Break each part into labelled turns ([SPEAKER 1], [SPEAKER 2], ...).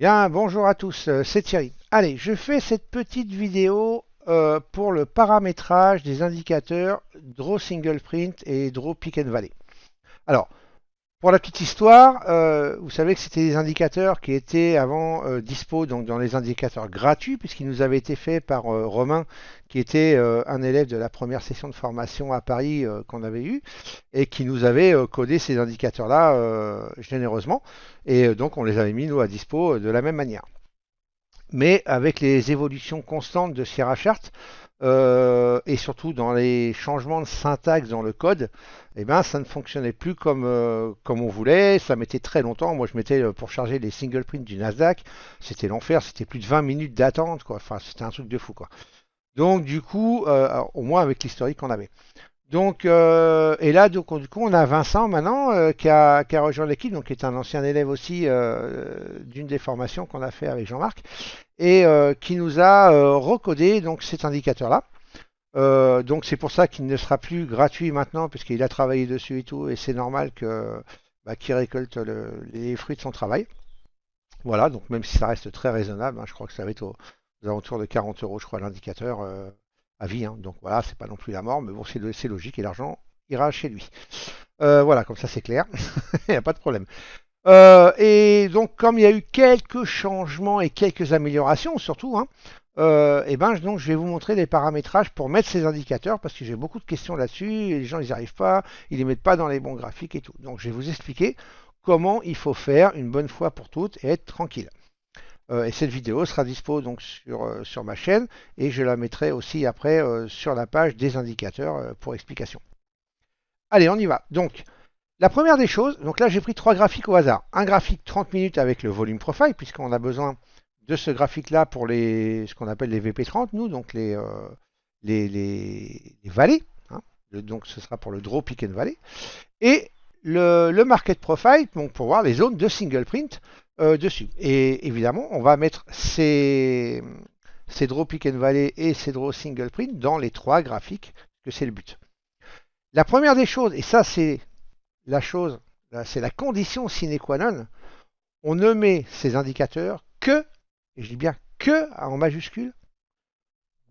[SPEAKER 1] Bien, bonjour à tous, c'est Thierry. Allez, je fais cette petite vidéo pour le paramétrage des indicateurs Draw Single Print et Draw Pick and Valley. Alors, pour la petite histoire, vous savez que c'était des indicateurs qui étaient avant dispo donc dans les indicateurs gratuits, puisqu'ils nous avaient été faits par Romain, qui était un élève de la première session de formation à Paris qu'on avait eue, et qui nous avait codé ces indicateurs-là généreusement. Et donc, on les avait mis, nous, à dispo de la même manière. Mais avec les évolutions constantes de Sierra Chart, et surtout dans les changements de syntaxe dans le code, eh ben, ça ne fonctionnait plus comme on voulait. Ça mettait très longtemps. Moi, je mettais pour charger les single print du Nasdaq, c'était l'enfer. C'était plus de 20 minutes d'attente, quoi. Enfin, c'était un truc de fou, quoi. Donc, du coup, au moins avec l'historique qu'on avait. Donc, et là, donc, du coup, on a Vincent maintenant qui a rejoint l'équipe, donc qui est un ancien élève aussi d'une des formations qu'on a fait avec Jean-Marc, et qui nous a recodé donc cet indicateur-là. Donc c'est pour ça qu'il ne sera plus gratuit maintenant, puisqu'il a travaillé dessus et tout, et c'est normal qu'il récolte les fruits de son travail. Voilà, donc même si ça reste très raisonnable, hein, je crois que ça va être aux alentours de 40 euros, je crois, l'indicateur à vie. Hein. Donc voilà, c'est pas non plus la mort, mais bon, c'est logique et l'argent ira chez lui. Voilà, comme ça c'est clair, il n'y a pas de problème. Et donc, comme il y a eu quelques changements et quelques améliorations, surtout, hein, et ben, donc, je vais vous montrer les paramétrages pour mettre ces indicateurs, parce que j'ai beaucoup de questions là-dessus, et les gens, ils n'y arrivent pas, ils les mettent pas dans les bons graphiques et tout. Donc, je vais vous expliquer comment il faut faire une bonne fois pour toutes et être tranquille. Et cette vidéo sera dispo donc sur ma chaîne, et je la mettrai aussi après sur la page des indicateurs pour explication. Allez, on y va. Donc, la première des choses, donc là j'ai pris trois graphiques au hasard. Un graphique 30 minutes avec le volume profile, puisqu'on a besoin de ce graphique-là pour ce qu'on appelle les VP30, nous, donc les vallées. Hein. Donc ce sera pour le draw, pick and valley. Et le market profile, donc pour voir les zones de single print dessus. Et évidemment, on va mettre ces draw, pick and valley et ces draw single print dans les trois graphiques, que c'est le but. La première des choses, et ça c'est la chose, c'est la condition sine qua non, on ne met ces indicateurs que, et je dis bien que en majuscule,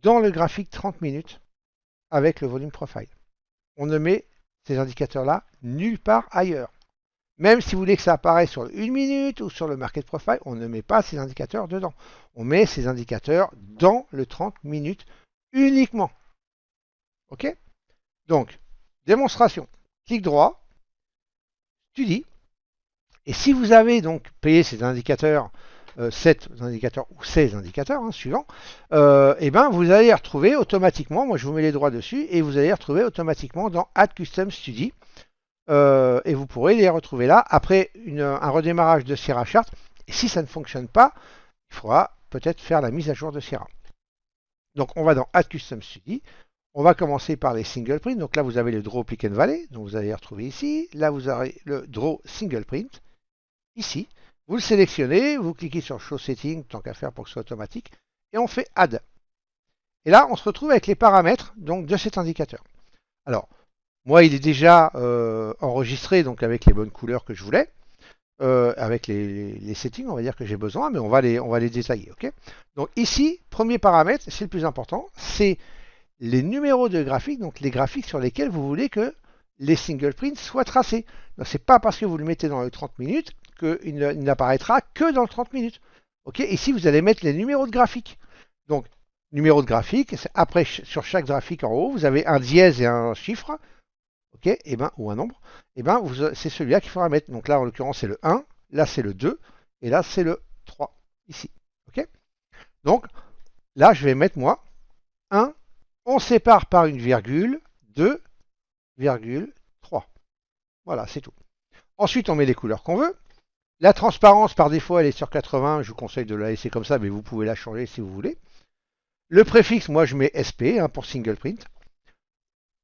[SPEAKER 1] dans le graphique 30 minutes avec le volume profile. On ne met ces indicateurs-là nulle part ailleurs. Même si vous voulez que ça apparaisse sur une minute ou sur le market profile, on ne met pas ces indicateurs dedans. On met ces indicateurs dans le 30 minutes uniquement. OK? Donc, démonstration. Clic droit, tu dis. Et si vous avez donc payé ces indicateurs, 7 indicateurs ou 16 indicateurs hein, suivants, et ben vous allez les retrouver automatiquement. Moi, je vous mets les droits dessus et vous allez les retrouver automatiquement dans Add Custom Study. Et vous pourrez les retrouver là après un redémarrage de Sierra Chart. Et si ça ne fonctionne pas, il faudra peut-être faire la mise à jour de Sierra. Donc, on va dans Add Custom Study. On va commencer par les single print. Donc là, vous avez le Draw Pick and Valley. Donc vous allez les retrouver ici. Là, vous avez le Draw Single Print. Ici, vous le sélectionnez, vous cliquez sur Show Setting, tant qu'à faire pour que ce soit automatique, et on fait Add. Et là, on se retrouve avec les paramètres donc, de cet indicateur. Alors, moi, il est déjà enregistré donc avec les bonnes couleurs que je voulais, avec les settings, on va dire que j'ai besoin, mais on va les détailler. Okay, donc ici, premier paramètre, c'est le plus important, c'est les numéros de graphiques, donc les graphiques sur lesquels vous voulez que les single prints soient tracés. Ce n'est pas parce que vous le mettez dans le 30 minutes qu'il n'apparaîtra que dans le 30 minutes. Okay, ici, vous allez mettre les numéros de graphique. Donc, numéro de graphique, après, sur chaque graphique en haut, vous avez un dièse et un chiffre, okay, et ben, ou un nombre. Et ben, c'est celui-là qu'il faudra mettre. Donc là, en l'occurrence, c'est le 1, là, c'est le 2, et là, c'est le 3, ici. Okay, donc, là, je vais mettre, moi, 1, on sépare par une virgule, 2,3. Voilà, c'est tout. Ensuite, on met les couleurs qu'on veut. La transparence, par défaut, elle est sur 80. Je vous conseille de la laisser comme ça, mais vous pouvez la changer si vous voulez. Le préfixe, moi, je mets SP hein, pour single print.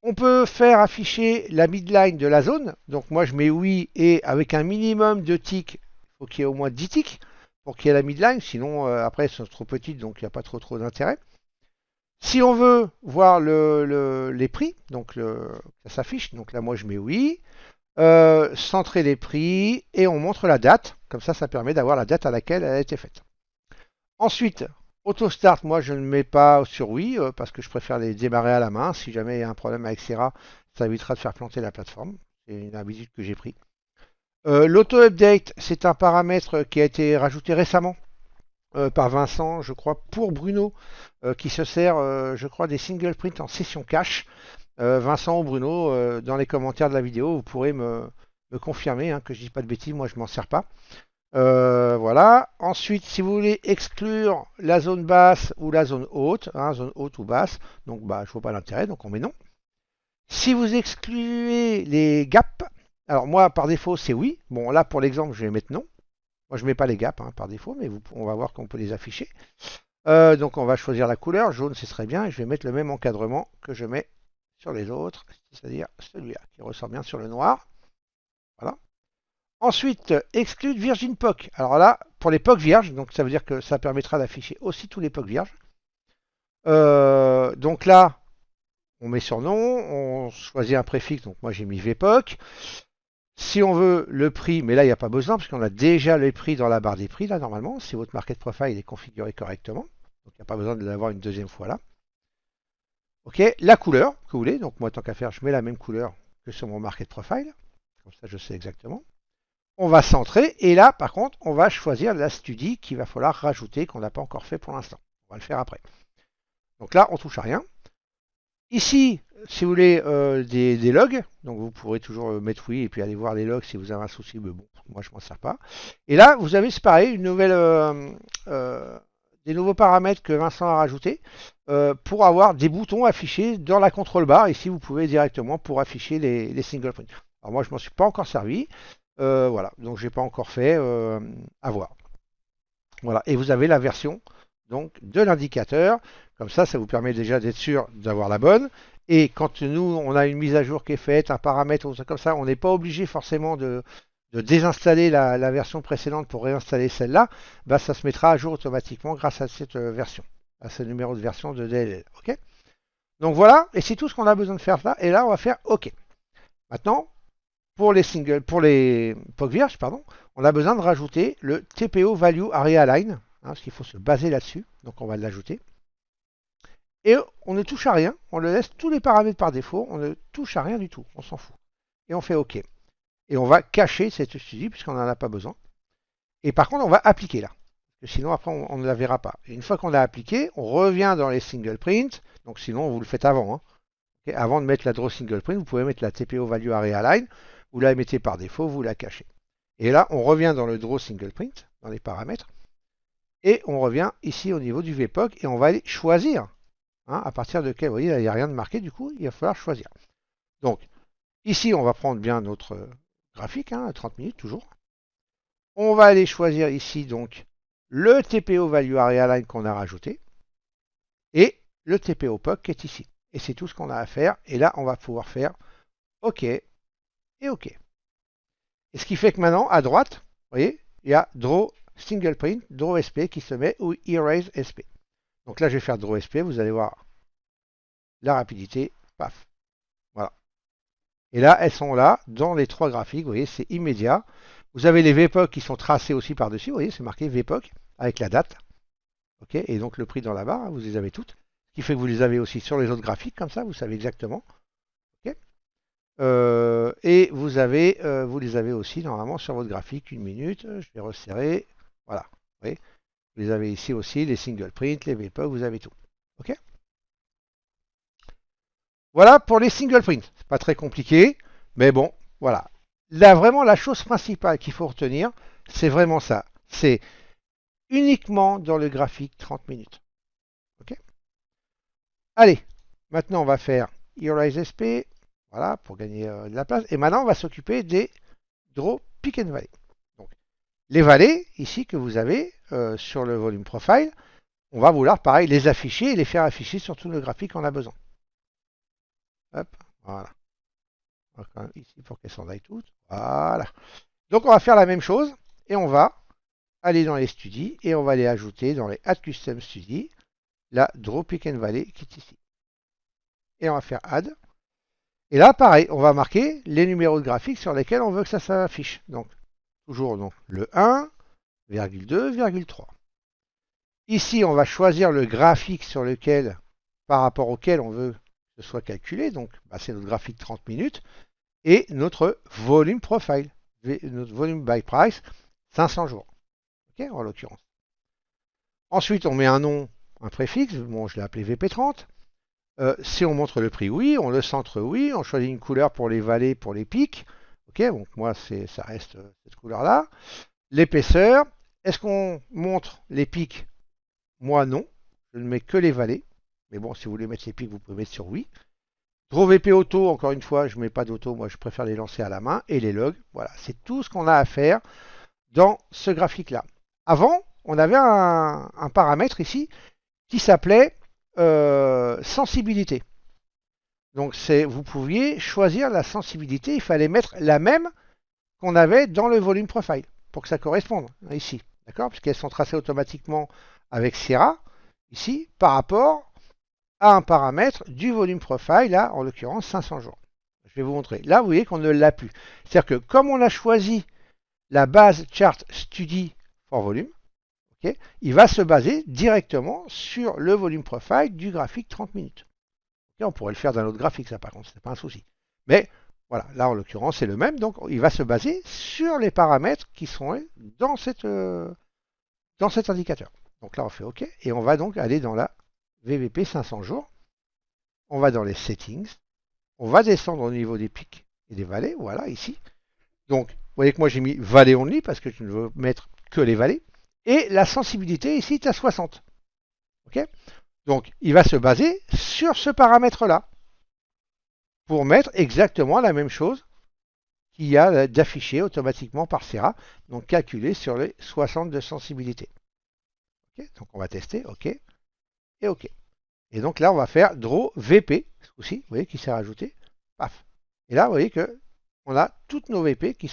[SPEAKER 1] On peut faire afficher la midline de la zone. Donc, moi, je mets oui et avec un minimum de ticks, il faut qu'il y ait au moins 10 ticks pour qu'il y ait la midline. Sinon, après, elles sont trop petites, donc il n'y a pas trop d'intérêt. Si on veut voir les prix, donc ça s'affiche. Donc là, moi, je mets oui. Centrer les prix et on montre la date. Comme ça permet d'avoir la date à laquelle elle a été faite. Ensuite, Auto Start, moi je ne le mets pas sur oui parce que je préfère les démarrer à la main. Si jamais il y a un problème avec Sera, ça évitera de faire planter la plateforme. C'est une habitude que j'ai pris. L'auto-update, c'est un paramètre qui a été rajouté récemment par Vincent, je crois, pour Bruno, qui se sert, je crois, des single print en session cache. Vincent ou Bruno, dans les commentaires de la vidéo, vous pourrez me confirmer que je ne dis pas de bêtises, moi je m'en sers pas. Voilà. Ensuite, si vous voulez exclure la zone basse ou la zone haute, zone haute ou basse, donc bah, je vois pas l'intérêt, donc on met non. Si vous excluez les gaps, alors moi par défaut c'est oui. Bon là pour l'exemple je vais mettre non. Moi je mets pas les gaps par défaut, mais on va voir qu'on peut les afficher. Donc on va choisir la couleur, jaune ce serait bien, et je vais mettre le même encadrement que je mets sur les autres, c'est-à-dire celui-là qui ressort bien sur le noir. Voilà. Ensuite, exclude Virgin POC. Alors là, pour les POC vierges, donc ça veut dire que ça permettra d'afficher aussi tous les POC vierges. Donc là, on met sur non, on choisit un préfixe, donc moi j'ai mis VPOC. Si on veut le prix, mais là il n'y a pas besoin, parce qu'on a déjà les prix dans la barre des prix, là normalement, si votre market profile est configuré correctement. Donc il n'y a pas besoin de l'avoir une deuxième fois là. Ok, la couleur que vous voulez, donc moi tant qu'à faire, je mets la même couleur que sur mon market profile. Comme ça je sais exactement. On va centrer et là par contre on va choisir la studie qu'il va falloir rajouter qu'on n'a pas encore fait pour l'instant. On va le faire après. Donc là on touche à rien. Ici, si vous voulez des logs, donc vous pourrez toujours mettre oui et puis aller voir les logs si vous avez un souci, mais bon, moi je m'en sers pas. Et là vous avez c'est pareil, une nouvelle, des nouveaux paramètres que Vincent a rajoutés pour avoir des boutons affichés dans la control bar. Ici vous pouvez directement pour afficher les single points. Alors moi je m'en suis pas encore servi. Voilà, donc j'ai pas encore fait à voir. Voilà, et vous avez la version donc de l'indicateur. Comme ça vous permet déjà d'être sûr d'avoir la bonne. Et quand nous on a une mise à jour qui est faite, un paramètre ou comme ça, on n'est pas obligé forcément de désinstaller la version précédente pour réinstaller celle-là. Bah, ça se mettra à jour automatiquement grâce à cette version, à ce numéro de version de DLL. Ok. Donc voilà, et c'est tout ce qu'on a besoin de faire là. Et là on va faire OK. Maintenant, pour les POC vierges, pardon, on a besoin de rajouter le TPO Value Area Align, parce qu'il faut se baser là-dessus. Donc on va l'ajouter. Et on ne touche à rien, on le laisse tous les paramètres par défaut, on ne touche à rien du tout, on s'en fout. Et on fait OK. Et on va cacher cette studie puisqu'on n'en a pas besoin. Et par contre, on va appliquer là. Parce que sinon, après, on ne la verra pas. Et une fois qu'on l'a appliqué, on revient dans les single print. Donc sinon, vous le faites avant. Okay, avant de mettre la draw single print, vous pouvez mettre la TPO Value Area Align. Vous la mettez par défaut, vous la cachez. Et là, on revient dans le draw single print, dans les paramètres. Et on revient ici au niveau du VPOC et on va aller choisir. À partir de quel, vous voyez, il n'y a rien de marqué, du coup, il va falloir choisir. Donc, ici, on va prendre bien notre graphique, 30 minutes toujours. On va aller choisir ici, donc, le TPO Value Area Line qu'on a rajouté et le TPO POC qui est ici. Et c'est tout ce qu'on a à faire. Et là, on va pouvoir faire OK et OK. Et ce qui fait que maintenant, à droite, vous voyez, il y a Draw Single Print, Draw SP qui se met ou Erase SP. Donc là, je vais faire Draw SP, vous allez voir la rapidité, paf. Voilà. Et là, elles sont là, dans les trois graphiques, vous voyez, c'est immédiat. Vous avez les VPOC qui sont tracés aussi par-dessus, vous voyez, c'est marqué VPOC avec la date. OK, et donc le prix dans la barre, vous les avez toutes. Ce qui fait que vous les avez aussi sur les autres graphiques, comme ça, vous savez exactement. OK. Et vous les avez aussi normalement sur votre graphique, une minute. Je vais resserrer. Voilà. Vous voyez, vous les avez ici aussi, les single print, les VPOC, vous avez tout. OK. Voilà pour les single print. C'est pas très compliqué, mais bon, voilà. Là, vraiment, la chose principale qu'il faut retenir, c'est vraiment ça. C'est uniquement dans le graphique 30 minutes. OK. Allez, maintenant on va faire Erase SP, voilà, pour gagner de la place. Et maintenant, on va s'occuper des Draw Pick and Valley. Donc, les vallées, ici, que vous avez sur le volume profile, on va vouloir, pareil, les afficher et les faire afficher sur tout le graphique qu'on a besoin. Hop, voilà. Ici pour qu'elles s'en aillent toutes. Voilà. Donc on va faire la même chose et on va aller dans les studies et on va les ajouter dans les Add Custom Studies, la Draw Pick and Valley qui est ici. Et on va faire Add. Et là, pareil, on va marquer les numéros de graphiques sur lesquels on veut que ça s'affiche. Donc, toujours donc le 1, 2, 3. Ici, on va choisir le graphique sur lequel, par rapport auquel on veut que ce soit calculé. Donc, c'est notre graphique 30 minutes et notre volume profile, notre volume by price, 500 jours, ok, en l'occurrence. Ensuite, on met un nom, un préfixe. Bon, je l'ai appelé VP30. Si on montre le prix, oui. On le centre, oui. On choisit une couleur pour les vallées, pour les pics. Ok, donc moi, ça reste cette couleur-là. L'épaisseur. Est-ce qu'on montre les pics? Moi, non. Je ne mets que les vallées. Mais bon, si vous voulez mettre les pics, vous pouvez mettre sur oui. Draw VP auto, encore une fois, je ne mets pas d'auto. Moi, je préfère les lancer à la main. Et les logs. Voilà, c'est tout ce qu'on a à faire dans ce graphique-là. Avant, on avait un paramètre ici qui s'appelait sensibilité. Donc vous pouviez choisir la sensibilité, il fallait mettre la même qu'on avait dans le volume profile pour que ça corresponde ici, d'accord? Puisqu'elles sont tracées automatiquement avec Sierra ici par rapport à un paramètre du volume profile, là en l'occurrence 500 jours. Je vais vous montrer. Là, vous voyez qu'on ne l'a plus. C'est-à-dire que comme on a choisi la base chart study for volume, okay, il va se baser directement sur le volume profile du graphique 30 minutes. Okay, on pourrait le faire d'un autre graphique, ça par contre, ce n'est pas un souci. Mais voilà, là en l'occurrence c'est le même, donc il va se baser sur les paramètres qui sont dans cet indicateur. Donc là on fait OK, et on va donc aller dans la VVP 500 jours, on va dans les settings, on va descendre au niveau des pics et des vallées, voilà ici. Donc vous voyez que moi j'ai mis vallée only parce que je ne veux mettre que les vallées. Et la sensibilité ici est à 60. Okay, donc il va se baser sur ce paramètre-là pour mettre exactement la même chose qu'il y a d'affiché automatiquement par Sierra, donc calculé sur les 60 de sensibilité. Okay, donc on va tester, OK, et OK. Et donc là on va faire draw VP, aussi, vous voyez qui s'est rajouté, paf. Et là vous voyez que on a toutes nos VP qui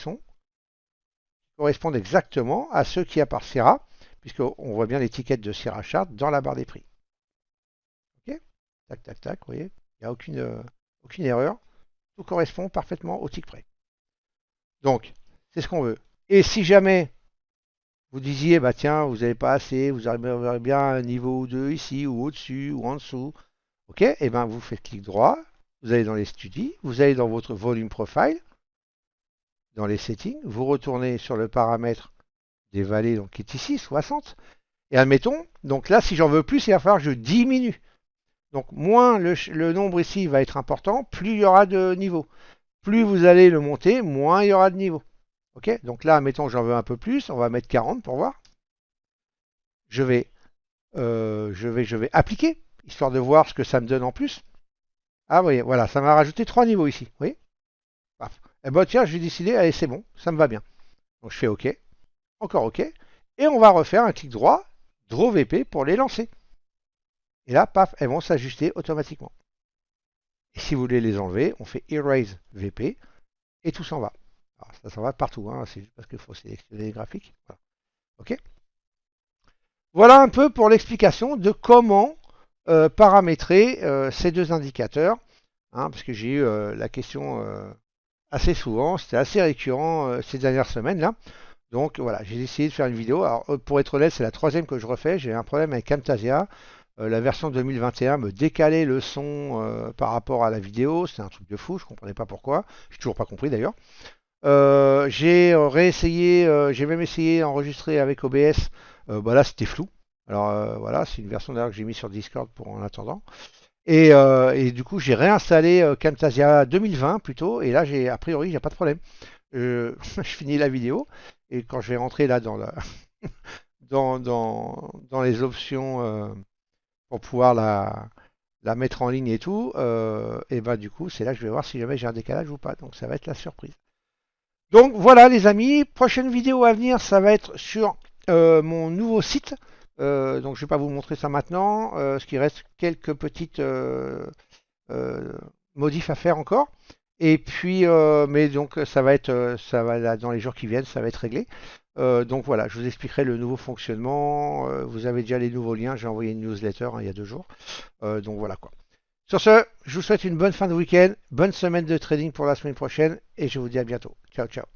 [SPEAKER 1] correspondent exactement à ceux qu'il y a par Sierra, puisqu'on voit bien l'étiquette de Sierra Chart dans la barre des prix. Ok, tac, tac, tac, vous voyez, il n'y a aucune erreur. Tout correspond parfaitement au tick près. Donc, c'est ce qu'on veut. Et si jamais vous disiez, bah tiens, vous n'avez pas assez, vous aimeriez bien un niveau ou deux ici, ou au-dessus, ou en dessous, ok, et bien vous faites clic droit, vous allez dans les studies, vous allez dans votre volume profile, dans les settings, vous retournez sur le paramètre des vallées, donc qui est ici, 60, et admettons, donc là, si j'en veux plus, il va falloir que je diminue. Donc moins le nombre ici va être important, plus il y aura de niveaux. Plus vous allez le monter, moins il y aura de niveaux. Ok, donc là, mettons, j'en veux un peu plus, on va mettre 40 pour voir. Je vais appliquer, histoire de voir ce que ça me donne en plus. Ah, vous voyez, voilà, ça m'a rajouté 3 niveaux ici. Vous voyez? Paf. Eh ben tiens, je vais décider, allez, c'est bon, ça me va bien. Donc je fais OK, encore OK, et on va refaire un clic droit, Draw VP pour les lancer. Et là, paf, elles vont s'ajuster automatiquement. Et si vous voulez les enlever, on fait Erase VP et tout s'en va. Alors, ça s'en va partout, hein, c'est juste parce qu'il faut sélectionner les graphiques. Voilà. OK. Voilà un peu pour l'explication de comment paramétrer ces deux indicateurs, hein, parce que j'ai eu la question assez souvent, c'était assez récurrent ces dernières semaines là. Donc voilà, j'ai essayé de faire une vidéo. Alors pour être honnête, c'est la troisième que je refais. J'ai un problème avec Camtasia. La version 2021 me décalait le son par rapport à la vidéo. C'est un truc de fou, je ne comprenais pas pourquoi. J'ai toujours pas compris d'ailleurs. J'ai réessayé, j'ai même essayé d'enregistrer avec OBS. Bah là, c'était flou. Alors voilà, c'est une version d'ailleurs que j'ai mis sur Discord pour en attendant. Et du coup, j'ai réinstallé Camtasia 2020 plutôt. Et là, a priori, il n'y a pas de problème. Je finis la vidéo. Et quand je vais rentrer là dans les options pour pouvoir la mettre en ligne et tout, et ben du coup, c'est là que je vais voir si jamais j'ai un décalage ou pas. Donc ça va être la surprise. Donc voilà les amis, prochaine vidéo à venir, ça va être sur mon nouveau site. Donc je ne vais pas vous montrer ça maintenant, ce qui reste quelques petites modifs à faire encore. Et puis, mais donc ça va dans les jours qui viennent, ça va être réglé. Donc voilà, je vous expliquerai le nouveau fonctionnement. Vous avez déjà les nouveaux liens, j'ai envoyé une newsletter hein, il y a 2 jours. Donc voilà quoi. Sur ce, je vous souhaite une bonne fin de week-end, bonne semaine de trading pour la semaine prochaine et je vous dis à bientôt. Ciao, ciao.